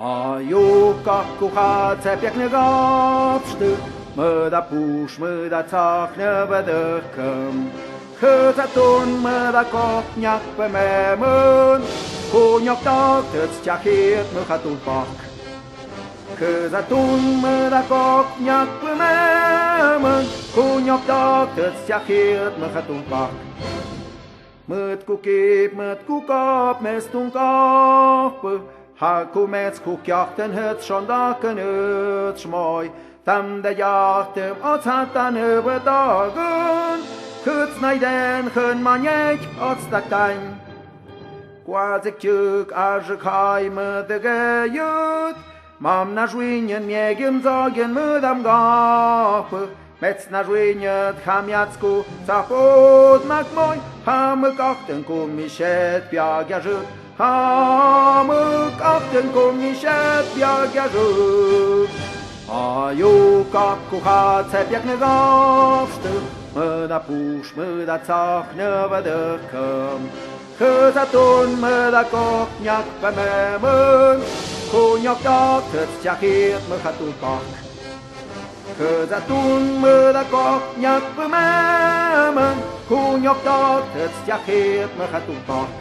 A jóka kucháce pěkně gapšty, măda puș, măda țahnă vădăcăm. Hățătun măda copniac pe memân, Cunioc tac tăți ceahit măhatun pac. Hățătun măda copniac pe memân, Cunioc tac tăți ceahit măhatun pac. Măt cu chip, măt cu cap, mestun capă, Hakumets ku kjachten het sondaken ut smoi, Tam de jachtem at hatan over dagen, Kuts neiden hun manjek at staktein. Kwazik tjuk arzek hai med de gejut, Mam na żwinien miegiem zagen med am gape, Mets na żwiniet hamiacku zapod mak moi, Hamek achten kum mishet piagiażut, Hamăk aften cum nișet piaghează. Aiuca cu hațe piacne gafstă, Măda puș, măda țahnă vădăcăm. Hățătun măda copniac pe memân, Cunioc tac tăți ceahit măhatul pac. Hățătun măda copniac pe memân, Cunioc tac tăți ceahit măhatul pac.